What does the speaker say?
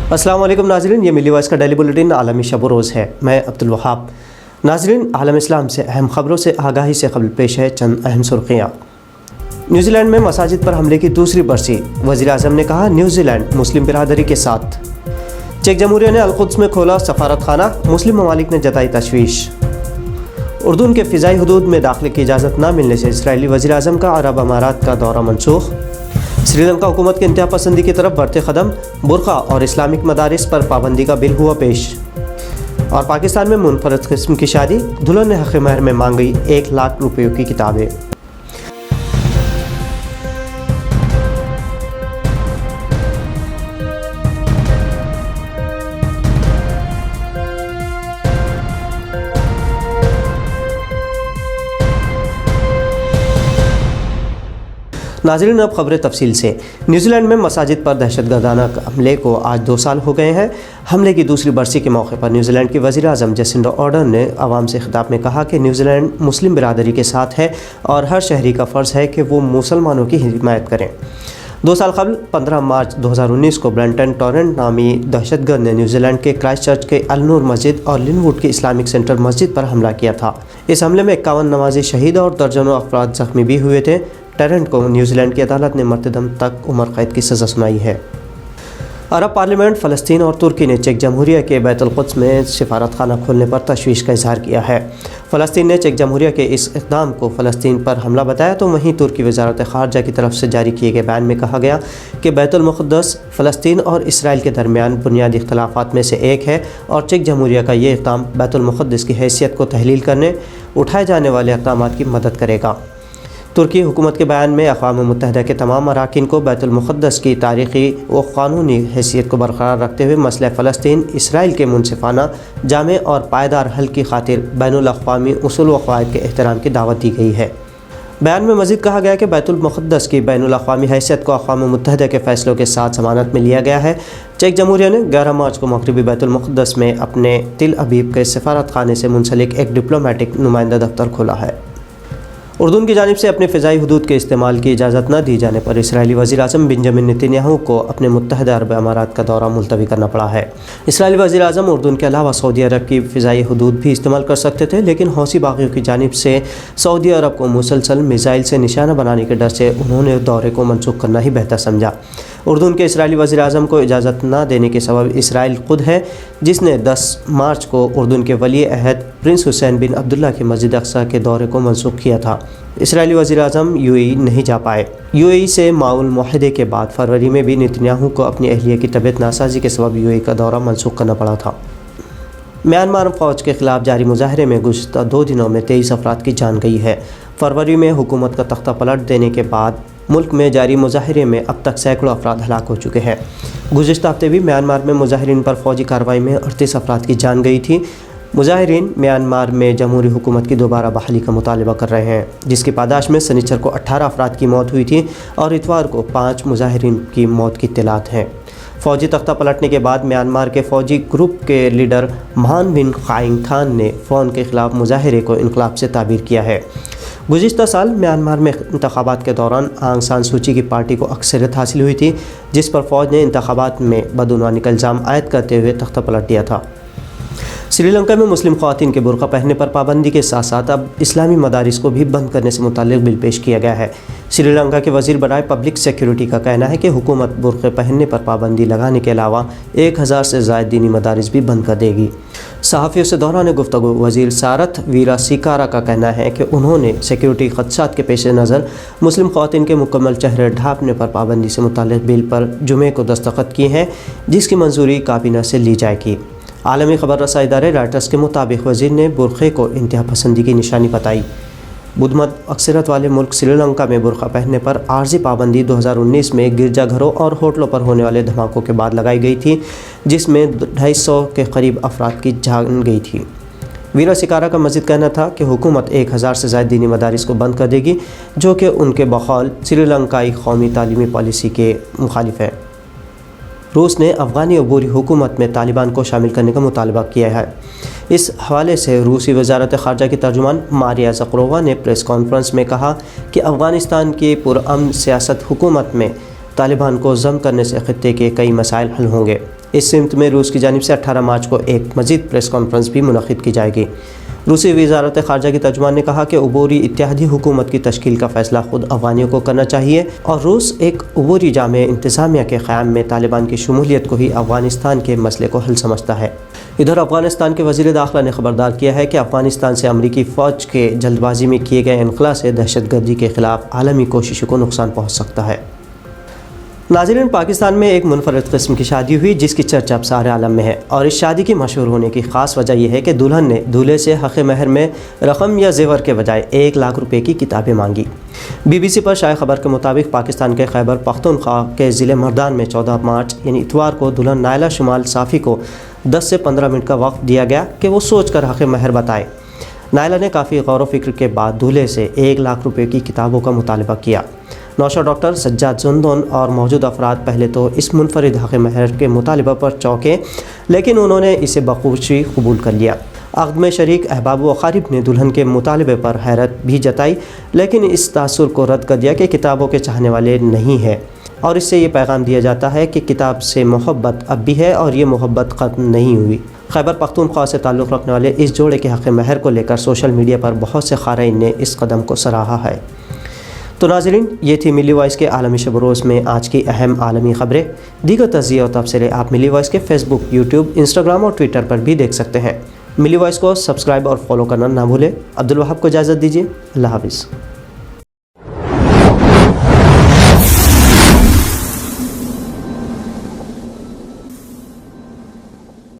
السلام علیکم ناظرین، یہ ملی وائس کا ڈیلی بلیٹن عالمی شب و روز ہے۔ میں عبدالوہاب۔ ناظرین، عالم اسلام سے اہم خبروں سے آگاہی سے قبل پیش ہے چند اہم سرخیاں۔ نیوزی لینڈ میں مساجد پر حملے کی دوسری برسی، وزیر اعظم نے کہا نیوزی لینڈ مسلم برادری کے ساتھ۔ چیک جمہوریہ نے القدس میں کھولا سفارت خانہ، مسلم ممالک نے جتائی تشویش۔ اردن کے فضائی حدود میں داخلے کی اجازت نہ ملنے سے اسرائیلی وزیر اعظم کا عرب امارات کا دورہ منسوخ۔ سری لنکا حکومت کے انتہا پسندی کی طرف بڑھتے قدم، برقع اور اسلامک مدارس پر پابندی کا بل ہوا پیش۔ اور پاکستان میں منفرد قسم کی شادی، دلہن نے حق مہر میں مانگی 1 لاکھ روپے کی کتابیں۔ ناظرین، اب خبریں تفصیل سے۔ نیوزی لینڈ میں مساجد پر دہشت گردانہ حملے کو آج 2 سال ہو گئے ہیں۔ حملے کی دوسری برسی کے موقع پر نیوزی لینڈ کی وزیر اعظم جسنڈا اردن نے عوام سے خطاب میں کہا کہ نیوزی لینڈ مسلم برادری کے ساتھ ہے اور ہر شہری کا فرض ہے کہ وہ مسلمانوں کی حمایت کریں۔ 2 سال قبل 15 مارچ 2019 کو برینٹن ٹورنٹ نامی دہشت گرد نے نیوزی لینڈ کے کرائسٹ چرچ کے النور مسجد اور لینڈ کی اسلامک سینٹر مسجد پر حملہ کیا تھا۔ اس حملے میں 51 نمازی شہید اور درجنوں افراد زخمی بھی ہوئے تھے۔ ٹورنٹ کو نیوزی لینڈ کی عدالت نے مرتدم تک عمر قید کی سزا سنائی ہے۔ عرب پارلیمنٹ فلسطین اور ترکی نے چیک جمہوریہ کے بیت القدس میں سفارت خانہ کھولنے پر تشویش کا اظہار کیا ہے۔ فلسطین نے چیک جمہوریہ کے اس اقدام کو فلسطین پر حملہ بتایا، تو وہیں ترکی وزارت خارجہ کی طرف سے جاری کیے گئے بیان میں کہا گیا کہ بیت المقدس فلسطین اور اسرائیل کے درمیان بنیادی اختلافات میں سے ایک ہے اور چیک جمہوریہ کا یہ اقدام بیت المقدس کی حیثیت کو تحلیل کرنے اٹھائے جانے والے اقدامات کی مدد کرے گا۔ ترکی حکومت کے بیان میں اقوام متحدہ کے تمام اراکین کو بیت المقدس کی تاریخی و قانونی حیثیت کو برقرار رکھتے ہوئے مسئلہ فلسطین اسرائیل کے منصفانہ، جامع اور پائیدار حل کی خاطر بین الاقوامی اصول و قواعد کے احترام کی دعوت دی گئی ہے۔ بیان میں مزید کہا گیا کہ بیت المقدس کی بین الاقوامی حیثیت کو اقوام متحدہ کے فیصلوں کے ساتھ ضمانت میں لیا گیا ہے۔ چیک جمہوریہ نے 11 مارچ کو مغربی بیت المقدس میں اپنے تل ابیب کے سفارت خانے سے منسلک ایک ڈپلومیٹک نمائندہ دفتر کھولا ہے۔ اردن کی جانب سے اپنے فضائی حدود کے استعمال کی اجازت نہ دی جانے پر اسرائیلی وزیر اعظم بنجامن نتنیاہو کو اپنے متحدہ عرب امارات کا دورہ ملتوی کرنا پڑا ہے۔ اسرائیلی وزیر اعظم اردن کے علاوہ سعودی عرب کی فضائی حدود بھی استعمال کر سکتے تھے، لیکن حوثی باغیوں کی جانب سے سعودی عرب کو مسلسل میزائل سے نشانہ بنانے کے ڈر سے انہوں نے دورے کو منسوخ کرنا ہی بہتر سمجھا۔ اردن کے اسرائیلی وزیر اعظم کو اجازت نہ دینے کے سبب اسرائیل خود ہے، جس نے 10 مارچ کو اردن کے ولی عہد پرنس حسین بن عبداللہ کے مسجد اقصیٰ کے دورے کو منسوخ کیا تھا۔ اسرائیلی وزیر اعظم UAE نہیں جا پائے۔ UAE سے معاون معاہدے کے بعد فروری میں بھی نتنیاہو کو اپنی اہلیہ کی طبیعت ناسازی کے سبب UAE کا دورہ منسوخ کرنا پڑا تھا۔ میانمار فوج کے خلاف جاری مظاہرے میں گزشتہ 2 دنوں میں 23 افراد کی جان گئی ہے۔ فروری میں حکومت کا تختہ پلٹ دینے کے بعد ملک میں جاری مظاہرے میں اب تک سینکڑوں افراد ہلاک ہو چکے ہیں۔ گزشتہ ہفتے بھی میانمار میں مظاہرین پر فوجی کارروائی میں 38 افراد کی جان گئی تھی۔ مظاہرین میانمار میں جمہوری حکومت کی دوبارہ بحالی کا مطالبہ کر رہے ہیں، جس کی پاداش میں سنیچر کو 18 افراد کی موت ہوئی تھی اور اتوار کو 5 مظاہرین کی موت کی اطلاعات ہیں۔ فوجی تختہ پلٹنے کے بعد میانمار کے فوجی گروپ کے لیڈر مہان بن قائنگ تھان نے فون کے خلاف مظاہرے کو انقلاب سے تعبیر کیا ہے۔ گزشتہ سال میانمار میں انتخابات کے دوران آنگ سان سوچی کی پارٹی کو اکثریت حاصل ہوئی تھی، جس پر فوج نے انتخابات میں بدعنوانی کا الزام عائد کرتے ہوئے تختہ پلٹ دیا تھا۔ سری لنکا میں مسلم خواتین کے برقع پہننے پر پابندی کے ساتھ ساتھ اب اسلامی مدارس کو بھی بند کرنے سے متعلق بل پیش کیا گیا ہے۔ سری لنکا کے وزیر برائے پبلک سیکیورٹی کا کہنا ہے کہ حکومت برقع پہننے پر پابندی لگانے کے علاوہ 1000 سے زائد دینی مدارس بھی بند کر دے گی۔ صحافیوں سے دوران گفتگو وزیر ساتھ ویرا سیکارا کا کہنا ہے کہ انہوں نے سیکیورٹی خدشات کے پیش نظر مسلم خواتین کے مکمل چہرے ڈھانپنے پر پابندی سے متعلق بل پر جمعے کو دستخط کی ہیں، جس کی منظوری کابینہ سے لی جائے گی۔ عالمی خبر رساں ادارے رائٹرز کے مطابق وزیر نے برقعے کو انتہا پسندی کی نشانی بتائی۔ بدھ مت اکثریت والے ملک سری لنکا میں برقع پہننے پر عارضی پابندی 2019 میں گرجا گھروں اور ہوٹلوں پر ہونے والے دھماکوں کے بعد لگائی گئی تھی، جس میں 250 کے قریب افراد کی جان گئی تھی۔ ویرا سیکارا کا مزید کہنا تھا کہ حکومت 1000 سے زائد دینی مدارس کو بند کر دے گی، جو کہ ان کے بقول سری لنکائی قومی تعلیمی پالیسی کے مخالف ہے۔ روس نے افغانی عبوری حکومت میں طالبان کو شامل کرنے کا مطالبہ کیا ہے۔ اس حوالے سے روسی وزارت خارجہ کی ترجمان ماریا زخرووا نے پریس کانفرنس میں کہا کہ افغانستان کی پرامن سیاست حکومت میں طالبان کو ضم کرنے سے خطے کے کئی مسائل حل ہوں گے۔ اس سمت میں روس کی جانب سے 18 مارچ کو ایک مزید پریس کانفرنس بھی منعقد کی جائے گی۔ روسی وزارت خارجہ کی ترجمان نے کہا کہ عبوری اتحادی حکومت کی تشکیل کا فیصلہ خود افغانیوں کو کرنا چاہیے اور روس ایک عبوری جامع انتظامیہ کے قیام میں طالبان کی شمولیت کو ہی افغانستان کے مسئلے کو حل سمجھتا ہے۔ ادھر افغانستان کے وزیر داخلہ نے خبردار کیا ہے کہ افغانستان سے امریکی فوج کے جلد بازی میں کیے گئے انخلاء سے دہشت گردی کے خلاف عالمی کوششوں کو نقصان پہنچ سکتا ہے۔ ناظرین، پاکستان میں ایک منفرد قسم کی شادی ہوئی جس کی چرچہ اب سارے عالم میں ہے، اور اس شادی کی مشہور ہونے کی خاص وجہ یہ ہے کہ دلہن نے دولہے سے حق مہر میں رقم یا زیور کے بجائے 1 لاکھ روپے کی کتابیں مانگی۔ BBC پر شائع خبر کے مطابق پاکستان کے خیبر پختونخوا کے ضلع مردان میں 14 مارچ یعنی اتوار کو دلہن نائلہ شمال صافی کو 10 سے 15 منٹ کا وقت دیا گیا کہ وہ سوچ کر حق مہر بتائے۔ نائلہ نے کافی غور و فکر کے بعد دولہے سے 1 لاکھ روپے کی کتابوں کا مطالبہ کیا۔ نوشا ڈاکٹر سجاد زندون اور موجود افراد پہلے تو اس منفرد حق مہر کے مطالبہ پر چونکے، لیکن انہوں نے اسے بخوشی قبول کر لیا۔ عقد میں شریک احباب و اقارب نے دلہن کے مطالبے پر حیرت بھی جتائی، لیکن اس تاثر کو رد کر دیا کہ کتابوں کے چاہنے والے نہیں ہیں، اور اس سے یہ پیغام دیا جاتا ہے کہ کتاب سے محبت اب بھی ہے اور یہ محبت ختم نہیں ہوئی۔ خیبر پختونخوا سے تعلق رکھنے والے اس جوڑے کے حق مہر کو لے کر سوشل میڈیا پر بہت سے قارئین نے اس قدم کو سراہا ہے۔ تو ناظرین، یہ تھی ملی وائس کے عالمی شب و روز میں آج کی اہم عالمی خبریں۔ دیگر تجزیے اور تبصرے آپ ملی وائس کے فیس بک، یوٹیوب، انسٹاگرام اور ٹویٹر پر بھی دیکھ سکتے ہیں۔ ملی وائس کو سبسکرائب اور فالو کرنا نہ بھولیں۔ عبدالوہاب کو اجازت دیجیے۔ اللہ حافظ۔